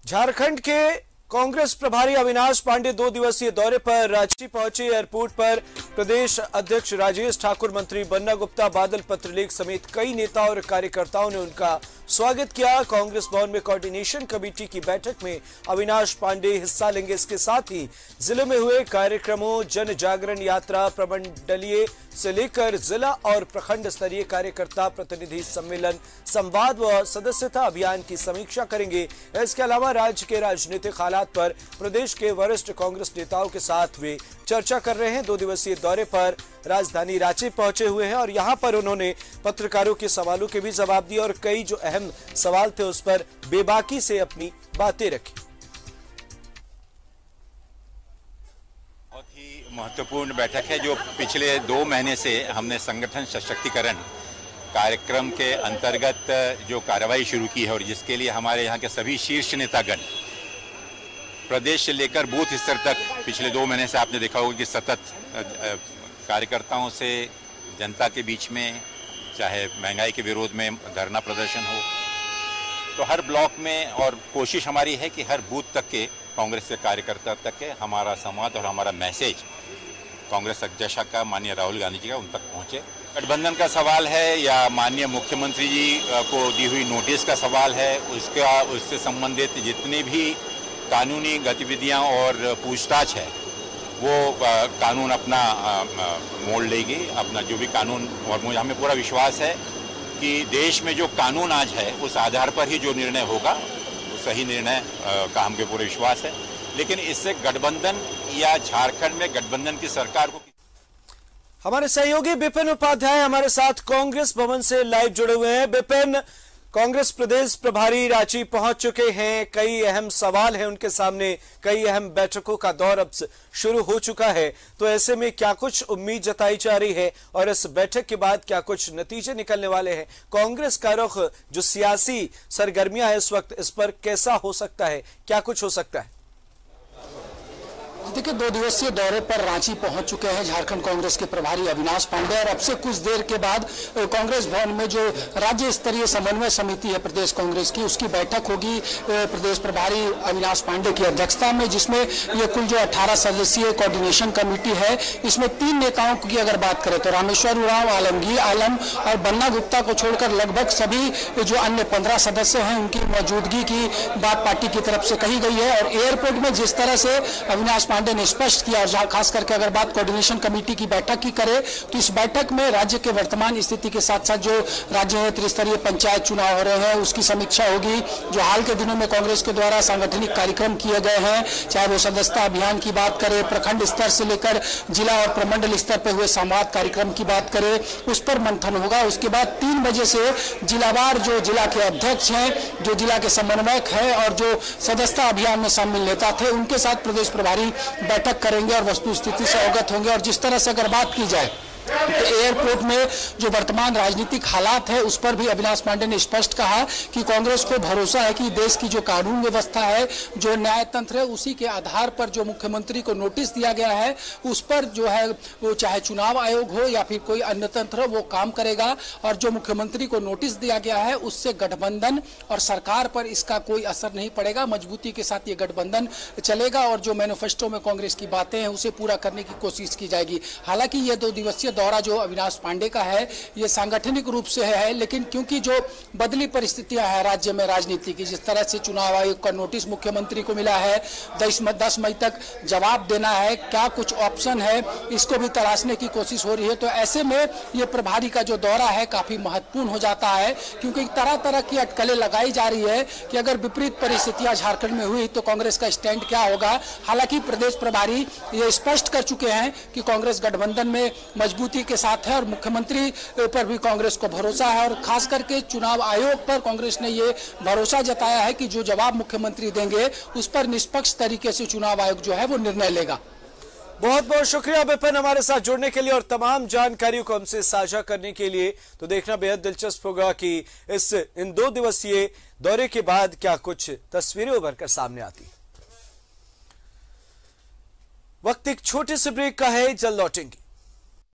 झारखंड के कांग्रेस प्रभारी अविनाश पांडे 2 दिवसीय दौरे पर रांची पहुंचे। एयरपोर्ट पर प्रदेश अध्यक्ष राजेश ठाकुर, मंत्री बन्ना गुप्ता, बादल पत्रलेख समेत कई नेता और कार्यकर्ताओं ने उनका स्वागत किया। कांग्रेस भवन में कोऑर्डिनेशन कमेटी की बैठक में अविनाश पांडे हिस्सा लेंगे। इसके साथ ही जिले में हुए कार्यक्रमों, जन जागरण यात्रा, प्रमंडलीय से लेकर जिला और प्रखंड स्तरीय कार्यकर्ता प्रतिनिधि सम्मेलन, संवाद व सदस्यता अभियान की समीक्षा करेंगे। इसके अलावा राज्य के राजनीतिक हालात पर प्रदेश के वरिष्ठ कांग्रेस नेताओं के साथ वे चर्चा कर रहे हैं। 2 दिवसीय दौरे पर राजधानी रांची पहुंचे हुए हैं और यहां पर उन्होंने पत्रकारों के सवालों के भी जवाब दिए और कई जो अहम सवाल थे उस पर बेबाकी से अपनी बातें रखी। बहुत ही महत्वपूर्ण बैठक है जो पिछले 2 महीने से हमने संगठन सशक्तिकरण कार्यक्रम के अंतर्गत जो कार्रवाई शुरू की है और जिसके लिए हमारे यहाँ के सभी शीर्ष नेतागण प्रदेश से लेकर बूथ स्तर तक पिछले 2 महीने से आपने देखा होगा कि सतत कार्यकर्ताओं से जनता के बीच में, चाहे महंगाई के विरोध में धरना प्रदर्शन हो, तो हर ब्लॉक में, और कोशिश हमारी है कि हर बूथ तक के कांग्रेस के कार्यकर्ता तक के हमारा संवाद और हमारा मैसेज कांग्रेस अध्यक्ष का, माननीय राहुल गांधी जी का, उन तक पहुंचे। गठबंधन का सवाल है या माननीय मुख्यमंत्री जी को दी हुई नोटिस का सवाल है, उससे संबंधित जितनी भी कानूनी गतिविधियां और पूछताछ है वो कानून अपना मोड़ लेगी, अपना जो भी कानून, और मुझे हमें पूरा विश्वास है कि देश में जो कानून आज है उस आधार पर ही जो निर्णय होगा वो सही निर्णय का हमें पूरा विश्वास है। लेकिन इससे गठबंधन या झारखंड में गठबंधन की सरकार को। हमारे सहयोगी विपिन उपाध्याय हमारे साथ कांग्रेस भवन से लाइव जुड़े हुए हैं। विपिन, कांग्रेस प्रदेश प्रभारी रांची पहुंच चुके हैं, कई अहम सवाल हैं उनके सामने, कई अहम बैठकों का दौर अब शुरू हो चुका है, तो ऐसे में क्या कुछ उम्मीद जताई जा रही है और इस बैठक के बाद क्या कुछ नतीजे निकलने वाले हैं? कांग्रेस का रुख, जो सियासी सरगर्मियां हैं इस वक्त, इस पर कैसा हो सकता है, क्या कुछ हो सकता है? देखिए, 2 दिवसीय दौरे पर रांची पहुंच चुके हैं झारखंड कांग्रेस के प्रभारी अविनाश पांडे और अब से कुछ देर के बाद कांग्रेस भवन में जो राज्य स्तरीय समन्वय समिति है प्रदेश कांग्रेस की, उसकी बैठक होगी प्रदेश प्रभारी अविनाश पांडे की अध्यक्षता में, जिसमें ये कुल जो 18 सदस्यीय कोऑर्डिनेशन कमेटी है, इसमें 3 नेताओं की अगर बात करें तो रामेश्वर उरांव, आलमगीर आलम और बन्ना गुप्ता को छोड़कर लगभग सभी जो अन्य 15 सदस्य हैं उनकी मौजूदगी की बात पार्टी की तरफ से कही गई है। और एयरपोर्ट में जिस तरह से अविनाश पांडे ने स्पष्ट किया, और खास करके अगर बात कोऑर्डिनेशन कमेटी की बैठक की करें तो इस बैठक में राज्य के वर्तमान स्थिति के साथ साथ जो राज्य में त्रिस्तरीय पंचायत चुनाव हो रहे हैं उसकी समीक्षा होगी। जो हाल के दिनों में कांग्रेस के द्वारा सांगठनिक कार्यक्रम किए गए हैं, चाहे वो सदस्यता अभियान की बात करें, प्रखंड स्तर से लेकर जिला और प्रमंडल स्तर पर हुए संवाद कार्यक्रम की बात करें, उस पर मंथन होगा। उसके बाद 3 बजे से जिलावार जो जिला के अध्यक्ष हैं, जो जिला के समन्वयक हैं और जो सदस्यता अभियान में शामिल नेता थे, उनके साथ प्रदेश प्रभारी बैठक करेंगे और वस्तु स्थिति से अवगत होंगे। और जिस तरह से अगर बात की जाए तो एयरपोर्ट में जो वर्तमान राजनीतिक हालात है उस पर भी अविनाश पांडे ने स्पष्ट कहा कि कांग्रेस को भरोसा है कि देश की जो कानून व्यवस्था है, जो न्याय तंत्र है, उसी के आधार पर जो मुख्यमंत्री को नोटिस दिया गया है उस पर जो है वो चाहे चुनाव आयोग हो या फिर कोई अन्य तंत्र वो काम करेगा। और जो मुख्यमंत्री को नोटिस दिया गया है उससे गठबंधन और सरकार पर इसका कोई असर नहीं पड़ेगा, मजबूती के साथ ये गठबंधन चलेगा और जो मैनिफेस्टो में कांग्रेस की बातें हैं उसे पूरा करने की कोशिश की जाएगी। हालांकि ये 2 दिवसीय दौरा जो अविनाश पांडे का है ये सांगठनिक रूप से है, लेकिन क्योंकि जो बदली परिस्थितियां हैं राज्य में राजनीति की, जिस तरह से चुनाव आयोग का नोटिस मुख्यमंत्री को मिला है, 10 मई तक जवाब देना है, क्या कुछ ऑप्शन है इसको भी तलाशने की कोशिश हो रही है। तो ऐसे में ये प्रभारी का जो दौरा है काफी महत्वपूर्ण हो जाता है, क्योंकि तरह तरह की अटकलें लगाई जा रही है कि अगर विपरीत परिस्थितियां झारखंड में हुई तो कांग्रेस का स्टैंड क्या होगा। हालांकि प्रदेश प्रभारी ये स्पष्ट कर चुके हैं कि कांग्रेस गठबंधन में मजबूती के साथ है और मुख्यमंत्री पर भी कांग्रेस को भरोसा है। और खास करके चुनाव आयोग पर कांग्रेस ने ये भरोसा जताया है कि जो जवाब मुख्यमंत्री देंगे उस पर निष्पक्ष तरीके से चुनाव आयोग जो है वो निर्णय लेगा। बहुत बहुत शुक्रिया विपिन हमारे साथ जुड़ने के लिए और तमाम जानकारियों को हमसे साझा करने के लिए। तो देखना बेहद दिलचस्प होगा कि इन 2 दिवसीय दौरे के बाद क्या कुछ तस्वीरें उभर कर सामने आती। वक्त एक छोटे से ब्रेक का है, जल्द लौटेंगे।